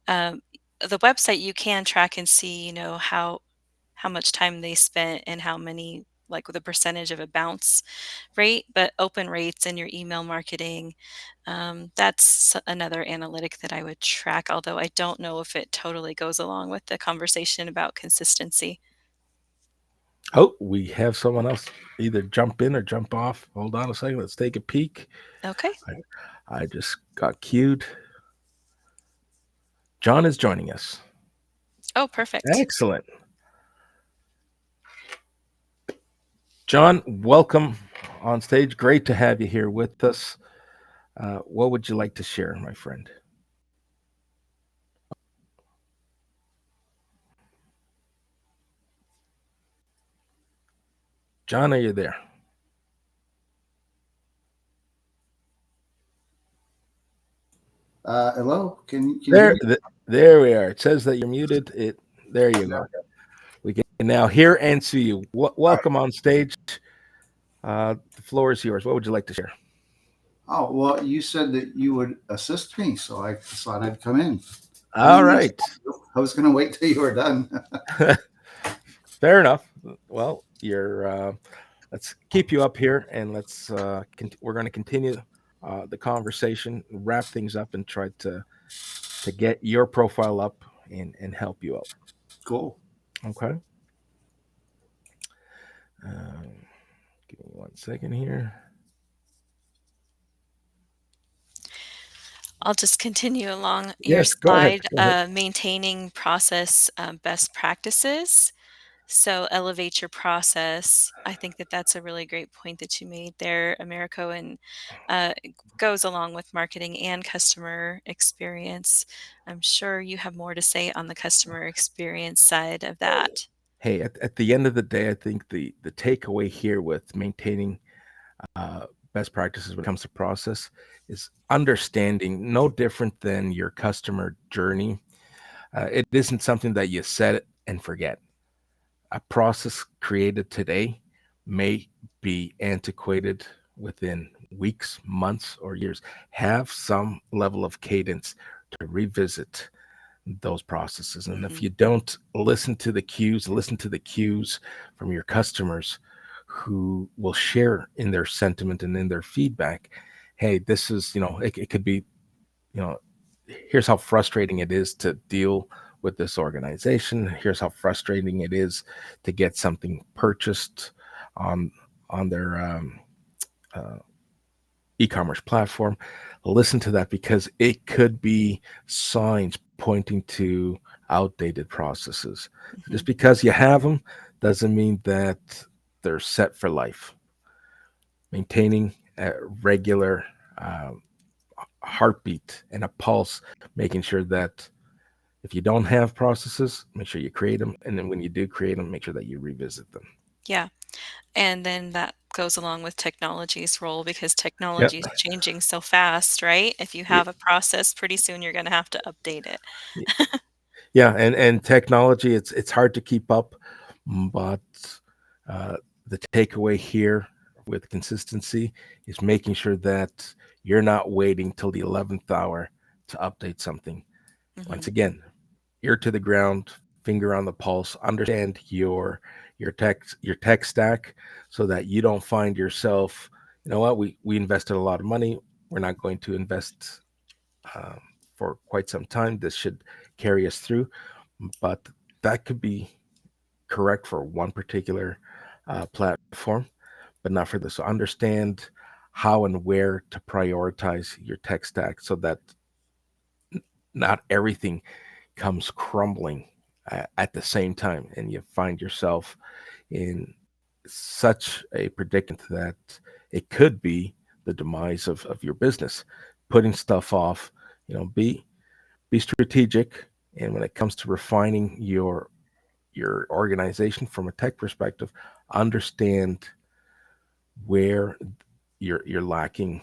S2: The website you can track and see, how much time they spent and how many like with a percentage of a bounce rate, but open rates in your email marketing, that's another analytic that I would track, although I don't know if it totally goes along with the conversation about consistency.
S1: Oh, we have someone else either jump in or jump off. Hold on a second. Let's take a peek.
S2: Okay.
S1: I just got queued. John is joining us.
S2: Oh, perfect.
S1: Excellent. John, welcome on stage. Great to have you here with us. What would you like to share, my friend? John, are you there?
S4: Hello, can you
S1: There,
S4: hear me?
S1: there we are. It says that you're muted. There you go. We can now hear and see you. Welcome on stage. The floor is yours. What would you like to share?
S4: Oh, well, you said that you would assist me, so I thought I'd come in.
S1: All right.
S4: I was going to wait till you were done.
S1: Fair enough. Well, let's keep you up here, and we're going to continue the conversation, wrap things up, and try to get your profile up and help you out.
S4: Cool.
S1: Okay. Give me 1 second here.
S2: I'll just continue along your
S1: Yes, go ahead.
S2: slide, maintaining process best practices. So elevate your process. I think that that's a really great point that you made there, Americo, and it goes along with marketing and customer experience. I'm sure you have more to say on the customer experience side of that.
S1: Hey, at the end of the day, I think the takeaway here with maintaining best practices when it comes to process is understanding no different than your customer journey. It isn't something that you set and forget. A process created today may be antiquated within weeks, months, or years. Have some level of cadence to revisit those processes. And if you don't listen to the cues from your customers who will share in their sentiment and in their feedback, hey, this is, it could be, here's how frustrating it is to deal with this organization. Here's how frustrating it is to get something purchased on their e-commerce platform. Listen to that, because it could be signs pointing to outdated processes. Just because you have them doesn't mean that they're set for life. Maintaining a regular heartbeat and a pulse, making sure that if you don't have processes, make sure you create them. And then when you do create them, make sure that you revisit them.
S2: Yeah. And then that goes along with technology's role, because
S1: Yep.
S2: technology is changing so fast, right? If you have a process, pretty soon you're going to have to update it.
S1: Yeah, and technology, it's hard to keep up, but the takeaway here with consistency is making sure that you're not waiting till the 11th hour to update something. Once again, ear to the ground, finger on the pulse, understand your tech stack, so that you don't find yourself, you know what, we invested a lot of money, we're not going to invest for quite some time. This should carry us through, but that could be correct for one particular platform, but not for this. So understand how and where to prioritize your tech stack, so that not everything comes crumbling at the same time, and you find yourself in such a predicament that it could be the demise of your business. Putting stuff off, be strategic, and when it comes to refining your organization from a tech perspective, understand where you're lacking.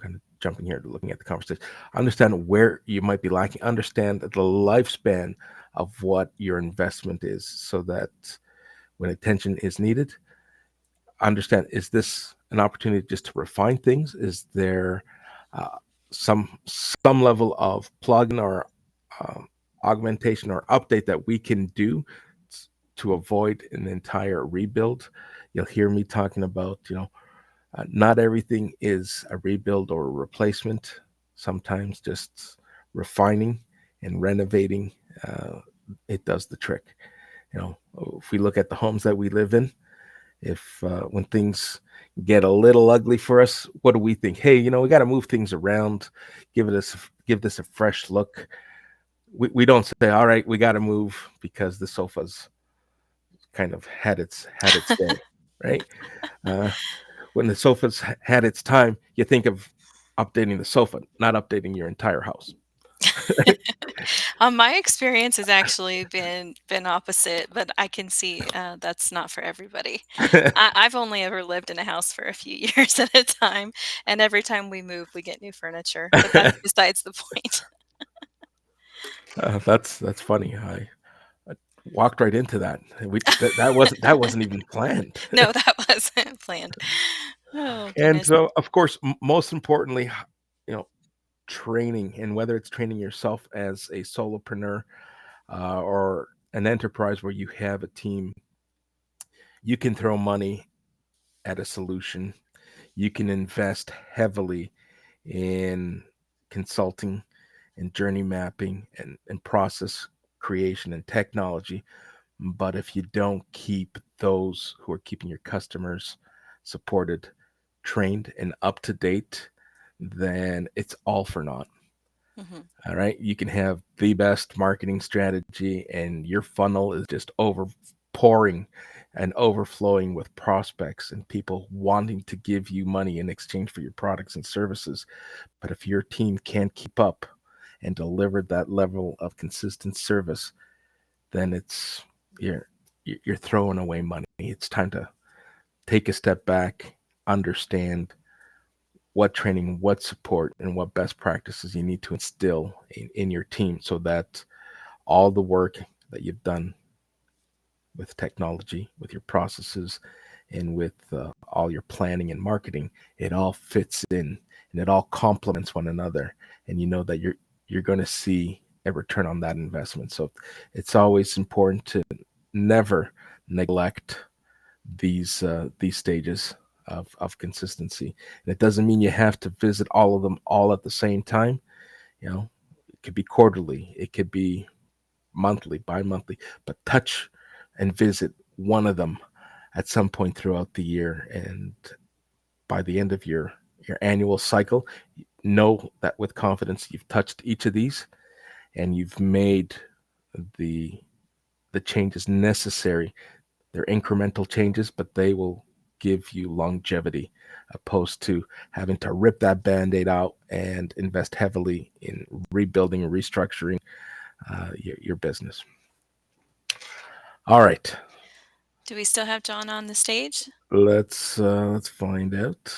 S1: Kind of jumping here, looking at the conversation, understand where you might be lacking, understand the lifespan of what your investment is, so that when attention is needed, understand, is this an opportunity just to refine things? Is there some level of plugin or augmentation or update that we can do to avoid an entire rebuild. You'll hear me talking about, not everything is a rebuild or a replacement. Sometimes just refining and renovating, it does the trick. If we look at the homes that we live in, if when things get a little ugly for us, what do we think? Hey, we got to move things around, give this a fresh look. We don't say, all right, we got to move because the sofa's kind of had its day, right? When the sofa's had its time, you think of updating the sofa, not updating your entire house.
S2: My experience has actually been opposite, but I can see that's not for everybody. I've only ever lived in a house for a few years at a time, and every time we move, we get new furniture. But that's besides the point.
S1: That's funny. I walked right into that. That wasn't even planned.
S2: No, that wasn't planned. Oh
S1: And
S2: goodness.
S1: so, of course, most importantly, training, and whether it's training yourself as a solopreneur or an enterprise where you have a team, you can throw money at a solution. You can invest heavily in consulting and journey mapping and process creation and technology. But if you don't keep those who are keeping your customers supported, trained, and up to date, then it's all for naught.
S2: Mhm.
S1: All right. You can have the best marketing strategy and your funnel is just overpouring and overflowing with prospects and people wanting to give you money in exchange for your products and services. But if your team can't keep up and deliver that level of consistent service, then you're throwing away money. It's time to take a step back, understand what training, what support, and what best practices you need to instill in your team so that all the work that you've done with technology, with your processes, and with all your planning and marketing, it all fits in and it all complements one another. And you know that you're going to see a return on that investment. So it's always important to never neglect these stages of consistency. And it doesn't mean you have to visit all of them all at the same time. It could be quarterly, it could be monthly, bi-monthly, but touch and visit one of them at some point throughout the year. And by the end of your annual cycle, know that with confidence you've touched each of these and you've made the changes necessary. They're incremental changes, but they will give you longevity, opposed to having to rip that band-aid out and invest heavily in rebuilding and restructuring your business. All right,
S2: Do we still have John on the stage?
S1: let's find out.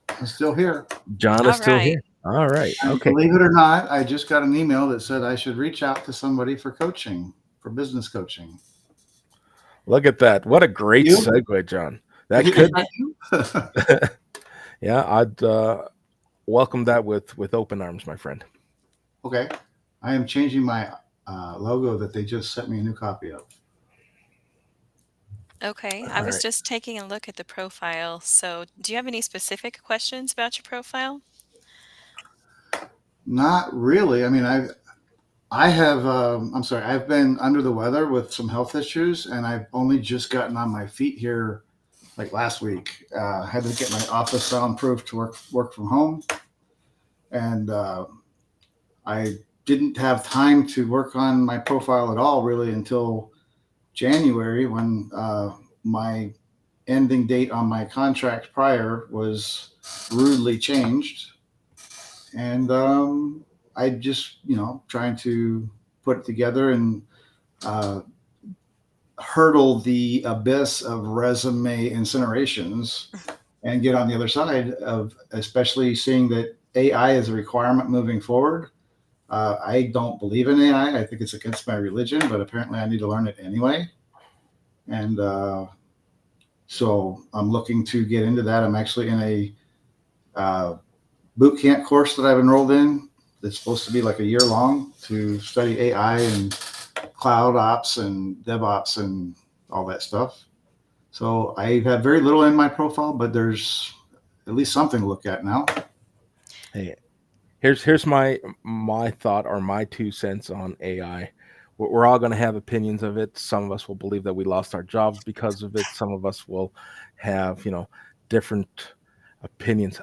S4: I'm still here.
S1: John is
S2: All
S1: still
S2: right.
S1: here. All right.
S4: And
S1: Okay.
S4: believe it or not, I just got an email that said I should reach out to somebody for coaching, for business coaching.
S1: Look at that. What a great
S4: You?
S1: segue, John. That
S4: Is
S1: could,
S4: that you?
S1: yeah, I'd welcome that with open arms, my friend.
S4: Okay. I am changing my logo that they just sent me a new copy of.
S2: Okay.
S1: All
S2: I was
S1: right.
S2: just taking a look at the profile. So, do you have any specific questions about your profile?
S4: Not really. I mean, I have, I'm sorry, I've been under the weather with some health issues, and I've only just gotten on my feet here like last week. Had to get my office soundproof to work from home. And I didn't have time to work on my profile at all really until January when my ending date on my contract prior was rudely changed. And I just, trying to put it together and hurdle the abyss of resume incinerations and get on the other side of, especially seeing that AI is a requirement moving forward. I don't believe in AI. I think it's against my religion, but apparently I need to learn it anyway. And so I'm looking to get into that. I'm actually in a boot camp course that I've enrolled in that's supposed to be like a year long to study AI and cloud ops and DevOps and all that stuff. So I have very little in my profile, but there's at least something to look at now.
S1: Hey, here's my thought or my 2 cents on AI. We're all going to have opinions of it. Some of us will believe that we lost our jobs because of it. Some of us will have, different opinions.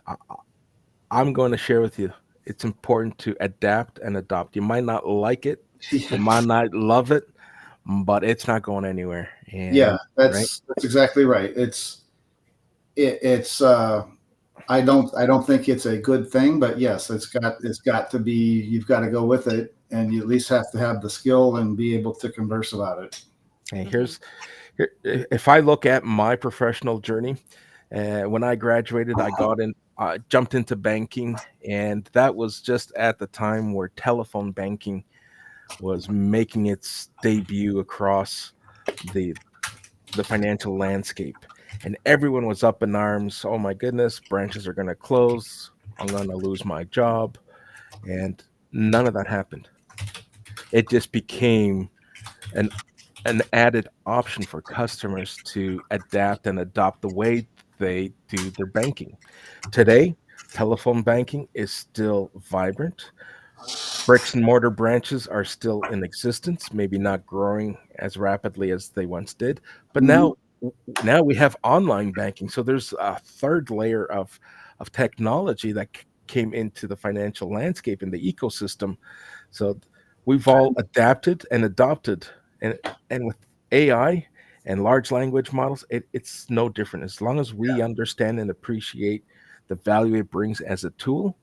S1: I'm going to share with you. It's important to adapt and adopt. You might not like it, you might not love it, but it's not going anywhere.
S4: Yeah,
S1: And right,
S4: that's exactly right. It's I don't think it's a good thing, but yes, it's got to be, you've got to go with it, and you at least have to have the skill and be able to converse about it.
S1: hey,
S2: Mhm.
S1: if I look at my professional journey, when I graduated, I jumped into banking, and that was just at the time where telephone banking was making its debut across the financial landscape, and everyone was up in arms. Oh my goodness, branches are going to close. I'm going to lose my job, and none of that happened. It just became an added option for customers to adapt and adopt the way they do their banking. Today, telephone banking is still vibrant. Bricks and mortar branches are still in existence, maybe not growing as rapidly as they once did, but
S4: Mhm.
S1: now we have online banking. So there's a third layer of technology that came into the financial landscape in the ecosystem. So we've all adapted and adopted, and with AI and large language models, it's no different. As long as we understand and appreciate the value it brings as a tool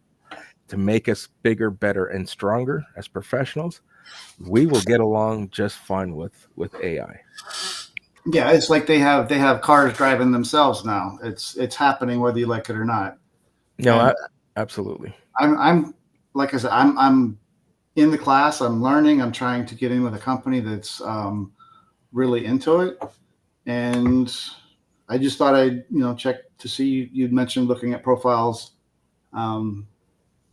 S1: to make us bigger, better, and stronger as professionals, we will get along just fine with AI.
S4: Yeah, it's like they have cars driving themselves now. It's happening whether you like it or not.
S1: No,
S4: And
S1: absolutely.
S4: I'm like I said, I'm in the class. I'm learning. I'm trying to get in with a company that's really into it, and I just thought I'd check to see. You'd mentioned looking at profiles. Um,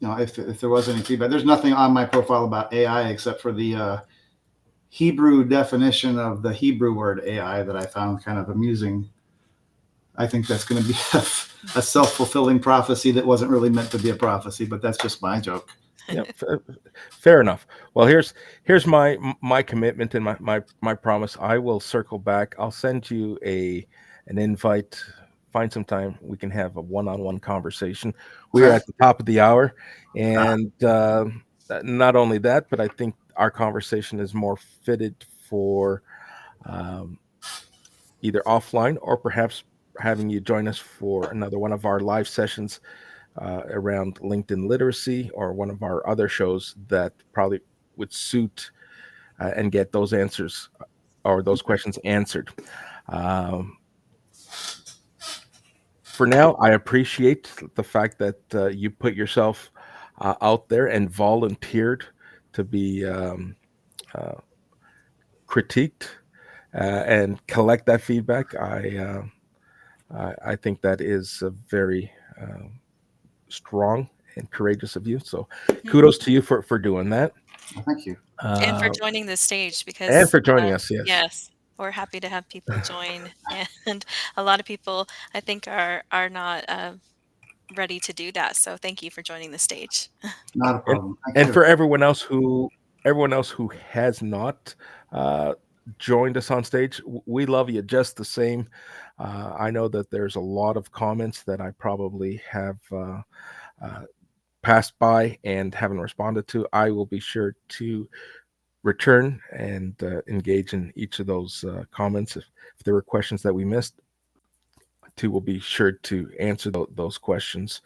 S4: if there was any feedback. There's nothing on my profile about AI except for the Hebrew definition of the Hebrew word AI that I found kind of amusing. I think that's going to be a self-fulfilling prophecy that wasn't really meant to be a prophecy, but that's just my joke.
S1: Yeah, fair enough. Well, here's my commitment and my promise. I will circle back. I'll send you an invite. Find some time we can have a one-on-one conversation. We are
S4: Okay.
S1: at the top of the hour, and not only that, but I think our conversation is more fitted for um, either offline or perhaps having you join us for another one of our live sessions around LinkedIn literacy, or one of our other shows that probably would suit and get those answers or those questions answered. Um, for now, I appreciate the fact that you put yourself out there and volunteered to be uh, critiqued and collect that feedback. I think that is a very strong and courageous of you. So
S2: Mhm.
S1: kudos to you for doing that.
S4: Well, thank you.
S2: And for
S1: Uh,
S2: joining the stage
S1: and
S2: because,
S1: for joining us. Yes.
S2: yes, we're happy to have people join, and a lot of people, I think, are not, ready to do that, so thank you for joining the stage.
S4: Not a
S1: and
S4: problem. Thank
S1: and
S4: you.
S1: for everyone else who has not uh, joined us on stage, we love you just the same. I know that there's a lot of comments that I probably have uh, passed by and haven't responded to. I will be sure to return and engage in each of those comments. If there were questions that we missed, too, will be sure to answer those questions.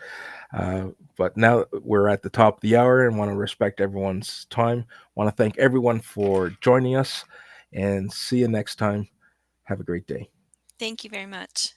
S1: But now we're at the top of the hour and want to respect everyone's time. Want to thank everyone for joining us, and see you next time. Have a great day.
S2: Thank you very much.